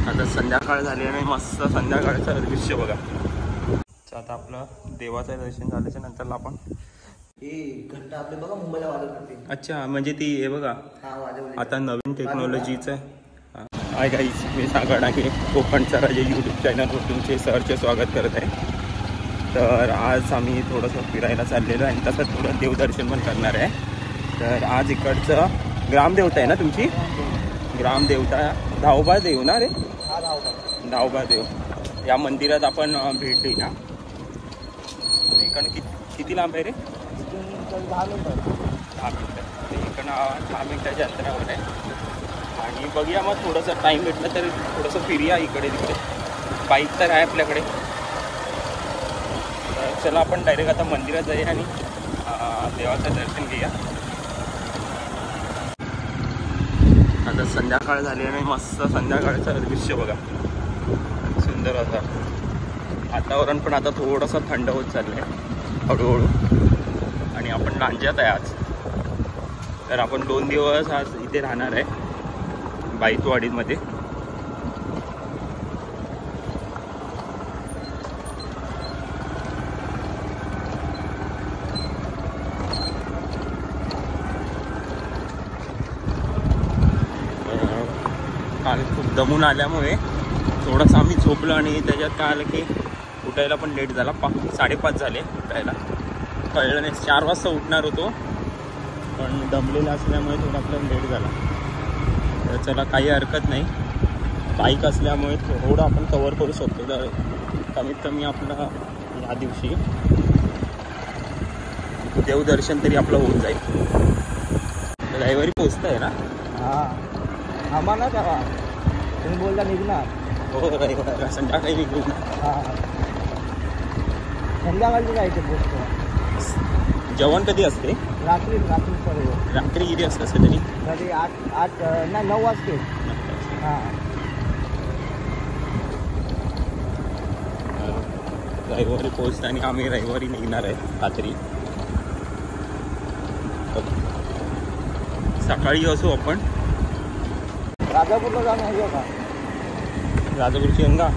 आता संध्याकाळ झाली आणि मस्त संध्याकाळचं दृश्य बघा. आता आपलं देवाचं दर्शन झाल्याच्या नंतर आपण घंटा आपले बघा मुंबईला वाजवत होते. अच्छा, म्हणजे ती हे बघा आता नवीन टेक्नॉलॉजीचं आहे गाईज. मी सागर आहे, कोकणचा राजा यूट्यूब चॅनलवर तुमचे सहर्ष स्वागत करत आहे. तर आज आम्ही थोडंसं फिरायला चाललेलो आहे आणि तसंच थोडं देवदर्शन पण करणार आहे. तर आज इकडचं ग्रामदेवता आहे ना तुमची, ग्रामदेवता धावबा देव ना रे, धावबा देव, या मंदिरात आपण भेट देऊया. इकडनं किती लांब आहे रे? 10 मिनिटं. 10 मिनिटं. इकडनं 10 मिनिटाच्या अंतरावर आहे. आणि बघूया मग थोडंसं टाईम भेटलं तर थोडंसं फिरूया इकडे तिकडे. बाईक तर आहे आपल्याकडे. तर चला आपण डायरेक्ट आता मंदिरात जाऊया आणि देवाचं दर्शन घेऊया. आता संध्याकाळ झाली आणि मस्त संध्याकाळचं दृश्य बघा, सुंदर असं वातावरण. पण आता थोडंसं थंड होत चाललं आहे हळूहळू. आणि आपण लांज्यात आहे आज. तर आपण 2 दिवस आज इथे राहणार आहे बाईतवाडीमध्ये. काल खूप दमून आल्यामुळे थोडंसं आम्ही झोपलो आणि त्याच्यात काय आलं की उठायला पण लेट झाला. 5:30 झाले उठायला. कळलं नाही, 4 वाजता उठणार होतो पण दमलेला असल्यामुळे थोडं आपल्याला लेट झाला. तर चला काही हरकत नाही, बाईक असल्यामुळे थोडं आपण कवर करू शकतो. तर कमीत कमी आपलं या दिवशी देवदर्शन तरी आपलं होऊन जाईल. रविवारी पोचतं आहे ना? हां, आम्हा ना तेव्हा तुम्ही बोलता निघणार. हो, रविवार संध्याकाळी निघू. हां, संध्याकाळी जायचं पोचतो. जेवण कधी असते? रात्री सर्व रात्री किती असतं असं तरी? कधी 8 नाही 9 वाजते. हां, रविवारी पोचतं आणि आम्ही रविवारी निघणार आहे रात्री. सकाळी असू आपण. राजापूरला जाऊन येऊ का? राजापूरची गंगा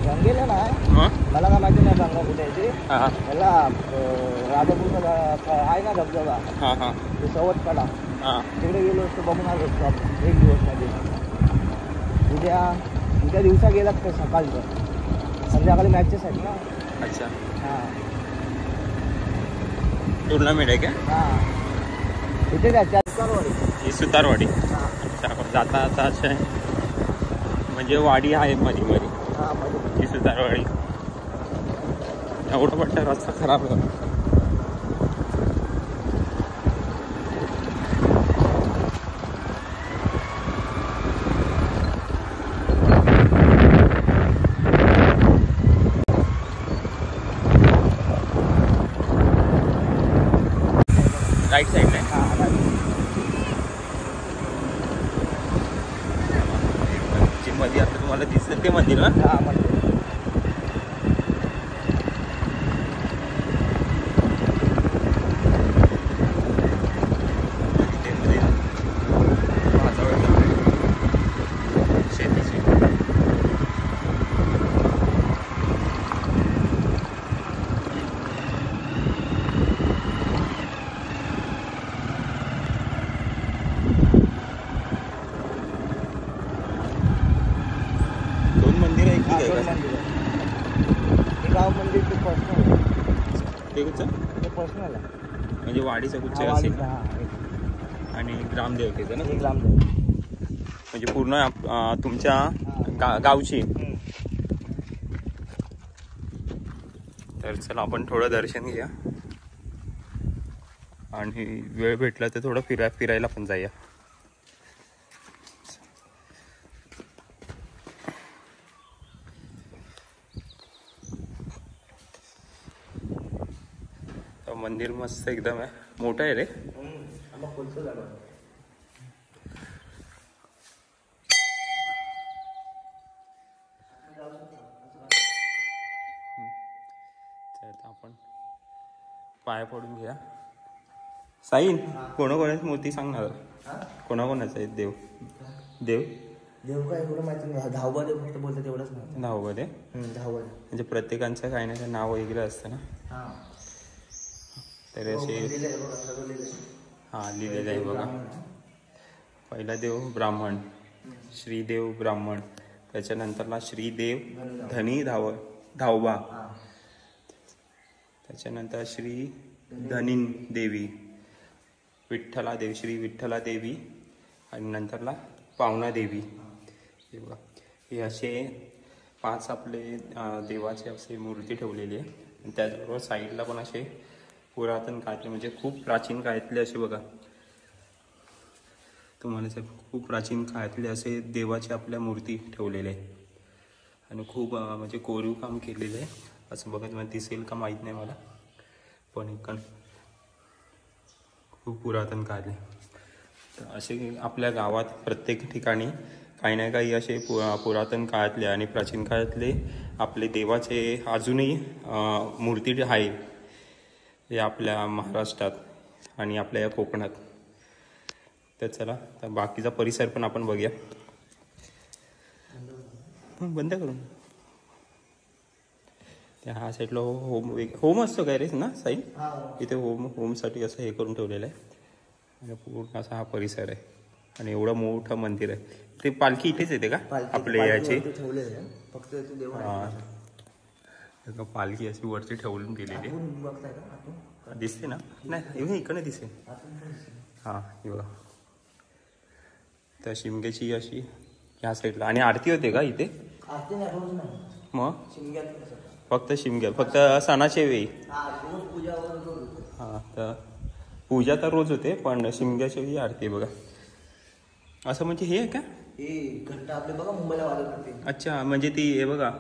गंगेला नाही, हां मला काय माहिती नाही गंगा कुठे आहे ते. हां मला राजापूरला आहे ना धबधबा, हां हां ते सवतकडा, हां तिकडे गेलो असतो, बघून आलो असतो आपण 1 दिवसमध्ये. उद्या दिवसा गेलात ते सकाळचं, संध्याकाळी मॅचेस आहेत ना. अच्छा, हां टुर्नामेंट आहे का? हां, इथे काय ही सुतारवाडी. हां जाता आता असं आहे म्हणजे वाडी आहे मध्ये मध्ये. हां, मध्ये ही सुतारवाडी. एवढं पट्टा रस्ता खराब झाला. राईट साईडला आहे. मध्ये आता तुम्हाला दिसतं ते मंदिर ना? हां, मध्ये. शेतीची. गाव मंदिर ते पर्सनल. ते कुठचं? ते पर्सनल आहे म्हणजे वाडीचं कुठचं असेल आणि ग्रामदेवतेचं ना? ग्रामदेव म्हणजे पूर्ण तुमच्या गावची. तर चला आपण थोडं दर्शन घ्या आणि वेळ भेटला तर थोडं फिरायला पण जाऊया. मंदिर मस्त एकदम आहे, मोठं आहे रे. आपण पाया पडून घ्या. साईन कोणाकोणाची मूर्ती सांगणार? कोणाकोणाचं आहे देव? देव काय एवढं माहिती नाही. धावबा देव फक्त बोलतात एवढंच माहिती. धावबा दे धावबा म्हणजे प्रत्येकांचं काही ना काही नाव वेगळं असतं ना. हां तर असे हां लिहिलेलं आहे बघा. पहिला देव ब्राह्मण, श्रीदेव ब्राह्मण, त्याच्यानंतरला श्रीदेव धनी धावबा, त्याच्यानंतर श्री धनीन देवी, विठ्ठला देवी, श्री विठ्ठला देवी, आणि नंतरला पावना देवी. हे बघा, हे असे 5 आपले देवाचे असे मूर्ती ठेवलेली आहे. आणि त्याचबरोबर साईडला पण असे पुरातन काळातले म्हणजे खूप प्राचीन काळातले असे बघा, तुम्हाला खूप प्राचीन काळातले असे देवाचे आपल्या मूर्ती ठेवलेले आहे. आणि खूप म्हणजे कोरीव काम केलेलं आहे. असं बघा तुम्हाला दिसेल का माहीत नाही मला, पण इकडं खूप पुरातन काळले. तर असे आपल्या गावात प्रत्येक ठिकाणी काही ना काही असे पुरातन काळातले आणि प्राचीन काळातले आपले देवाचे अजूनही मूर्ती आहे हे आपल्या महाराष्ट्रात आणि आपल्या या कोकणात. तर चला, तर बाकीचा परिसर पण आपण बघूया. बंद करून त्या हा साईडला होम असतो काय रे ना साई, इथे होमसाठी असं हे करून ठेवलेलं आहे. आणि पूर्ण असा हा परिसर आहे आणि एवढं मोठं मंदिर आहे. ते पालखी इथेच येते का आपल्या याची? फक्त पालखी अशी वरती ठेवून दिलेली दिसते ना? नाही इकडे दिसेल. हां हे बघा, तर शिमग्याची अशी ह्या साईडला. आणि आरती होते का इथे? मग फक्त शिमग्या, फक्त सणाच्या वेळी. हां, तर पूजा तर रोज होते, पण शिमग्याच्या वेळी आरती बघा. असं म्हणजे हे आहे का? घंटा आपले बघा मुंबईला वाजवते. अच्छा, म्हणजे ती हे बघा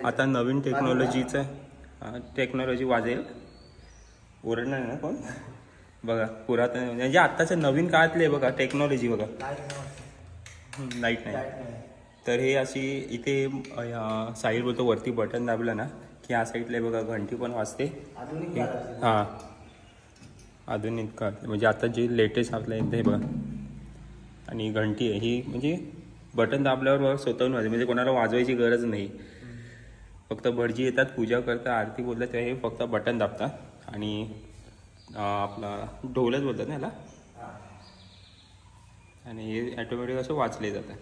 आता नवीन टेक्नॉलॉजीचं टेक्नॉलॉजी वाजेल. ओरडणार ना कोण? बघा पुरातन म्हणजे आत्ताच्या नवीन काळातले बघा टेक्नॉलॉजी बघा. लाईट नाही. तर हे अशी इथे साईड बोलतो वरती बटन दाबलं ना की ह्या साईडला बघा घंटी पण वाजते. हां, आधुनिक काळ म्हणजे आता जे लेटेस्ट आपल्या इथे बघा. आणि घंटी आहे ही, म्हणजे बटन दाबल्यावर स्वतःहून वाजते, म्हणजे कोणाला वाजवायची गरज नाही. फक्त भटजी येतात, पूजा करतात, आरती बोलतात, ते हे फक्त बटन दाबतात. आणि आपला ढोलच बोलतात ना ह्याला, आणि हे ॲटोमॅटिक असं वाचले जातं.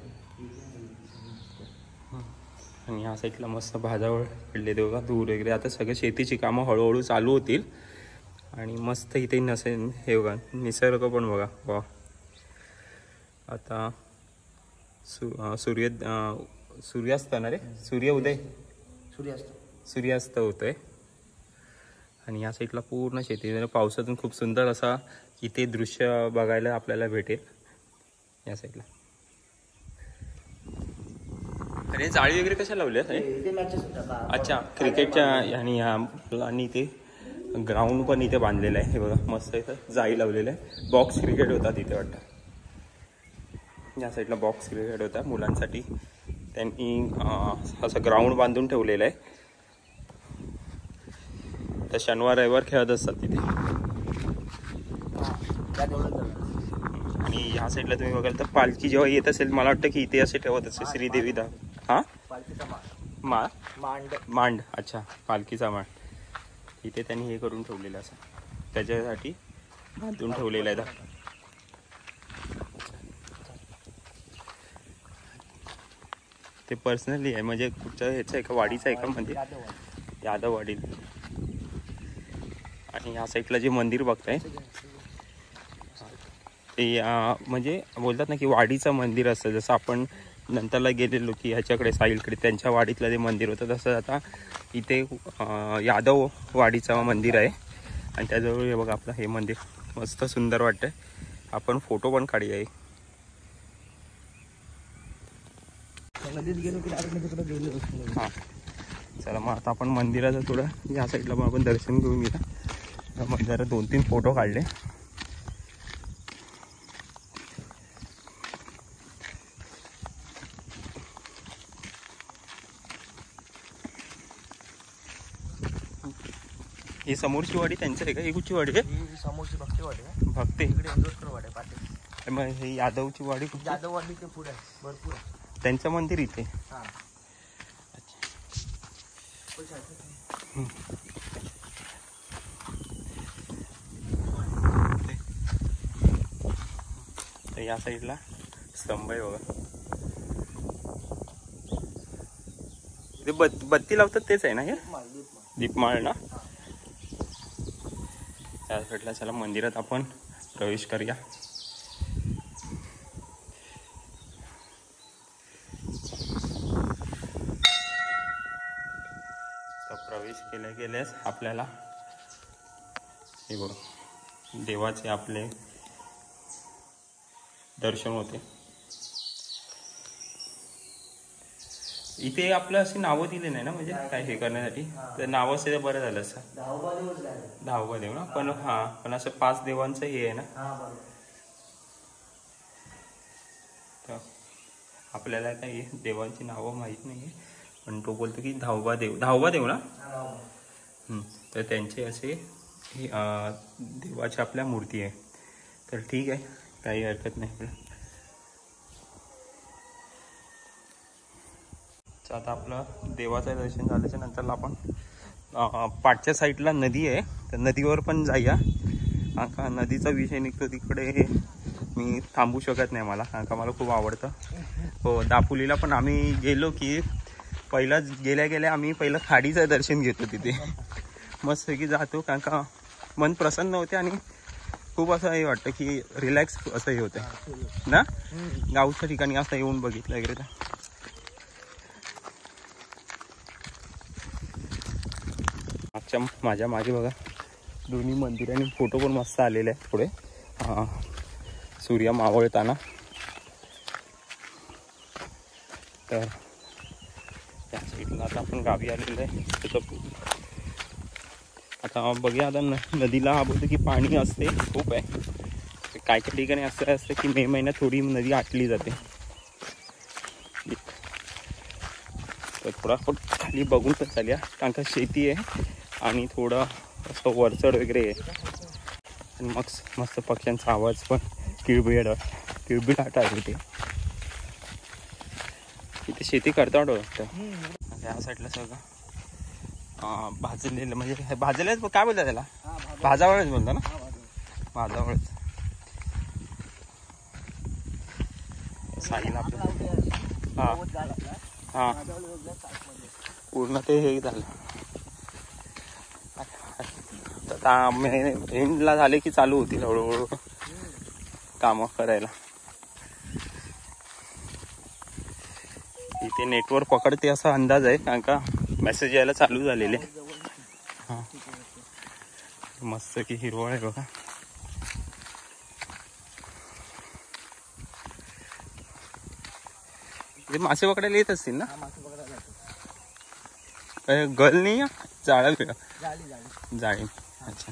आणि ह्या साईडला मस्त भाजावळ पडले ते बघा, दूर वगैरे. आता सगळं शेतीची कामं हळूहळू चालू होतील. आणि मस्त इथे नसेल हे बघा, निसर्ग पण बघा. वा, आता सूर्यास्त ना रे, सूर्यास्त होतोय. आणि या साईडला पूर्ण शेती, म्हणजे पावसातून खूप सुंदर असा इथे दृश्य बघायला आपल्याला भेटेल या साईडला. अरे जाळी वगैरे कशा लावल्या? अच्छा, क्रिकेटच्या. आणि इथे ग्राउंड पण इथे बांधलेलं आहे हे बघा, मस्त इथं जाळी लावलेलं आहे. बॉक्स क्रिकेट होता तिथे वाटतं. या साईडला बॉक्स क्रिकेट होता मुलांसाठी, त्यांनी असं ग्राउंड बांधून ठेवलेलं आहे. तर शनिवार रविवार खेळत असतात तिथे. आणि ह्या साईडला तुम्ही बघाल तर पालखी जेव्हा येत असेल, मला वाटतं की इथे असे ठेवत असेल श्रीदेवी दा. हां, मांड. अच्छा, पालखीचा मांड इथे त्यांनी हे करून ठेवलेलं असं, त्याच्यासाठी बांधून ठेवलेलं आहे. ते पर्सनली आहे, म्हणजे कुठच्या ह्याचं एका वाडीचं आहे का मंदिर? यादववाडी. आणि या साईडला जे मंदिर बघताय ते म्हणजे बोलतात ना की वाडीचं मंदिर असतं. जसं आपण नंतरला गेलेलो की ह्याच्याकडे साईलकडे त्यांच्या वाडीतलं जे मंदिर होतं, तसं आता इथे यादव वाडीचं मंदिर आहे. आणि त्याजवळ हे बघा आपलं हे मंदिर मस्त सुंदर वाटतंय. आपण फोटो पण काढूया. हां, चला मग आता आपण मंदिराचं थोडं या साईडला पण आपण दर्शन घेऊन घेऊया. मग जरा 2-3 फोटो काढले. ही समोरची वाडी त्यांचं आहे का? ही कुठची वाडी आहे? समोरची भक्तीवाडी आहे. भक्ती इकडे इंदोरकर वाडी आहे. मग ही यादवची वाडी? यादववाडी ते पुढे भरपूर आहे. त्यांचं मंदिर इथे. हां तर या साईडला स्तंभ आहे बघा. ते बत्ती लावतात तेच आहे ना हे दीपमाळ ना. त्या साईडला चला मंदिरात आपण प्रवेश करूया. प्रवेश केल्यास आपल्याला हे बघ देवाचे आपले दर्शन होते. इथे आपलं अशी नावं दिले नाही ना म्हणजे काय हे करण्यासाठी. तर नावं असे तर बरं झालं असं. दहावा देव ना. पण हा पण असं 5 देवांचं हे आहे ना. तर आपल्याला काही देवांची नावं माहीत नाही आहे. पण तो बोलतो की 10वा देव ना. तर त्यांचे असे देवाची आपल्या मूर्ती आहे. तर ठीक आहे, काही हरकत नाही आपलं. तर आता आपलं देवाचं दर्शन झाल्याच्या नंतर आपण पाठच्या साईडला नदी आहे, तर नदीवर पण जाऊया. कारण का नदीचा विषय निघतो तिकडे मी थांबू शकत नाही मला, कारण का मला खूप आवडतं. हो, दापोलीला पण आम्ही गेलो की पहिलाच गेल्या आम्ही पहिलं खाडीचं दर्शन घेतो तिथे. मस्त की जातो, कारण का मन प्रसन्न होते आणि खूप असं हे वाटतं की रिलॅक्स असं हे होतं ना. गावच्या ठिकाणी असं येऊन बघितलं वगैरे. तर माझ्या मागे बघा दोन्ही मंदिर आणि फोटो पण मस्त आलेले आहेत पुढे सूर्य मावळताना. तर त्या साईडला आता आपण गावी आलेलं आहे. आता बघूया. आता नदीला बोलतो की पाणी असते खूप आहे. काय काही ठिकाणी असं असतं की मे महिन्यात थोडी नदी आटली जाते. तर थोडा खाली बघून तर चालूया, कारण का शेती आहे आणि थोडं असं वरचढ वगैरे आहे. आणि मग मस्त पक्ष्यांचा आवाज पण किळबिळाट आहे इथे. इथे शेती करतात वाटतं. या साईडला सगळं भाजलेलं म्हणजे भाजलेलं काय बोलतात त्याला, भाजावळच बोलतो ना. भाजावळच साईला आपलं. हां पूर्ण ते हे झालं. आता एंडला झाले की चालू होतील हळूहळू कामं करायला. इथे नेटवर्क पकडते असा अंदाज आहे, कारण का मेसेज यायला चालू झालेले. हां मस्त की हिरवळ आहे बघा. इथे मासे पकडायला येत असतील ना. गल नाही जाळा जाळी. अच्छा.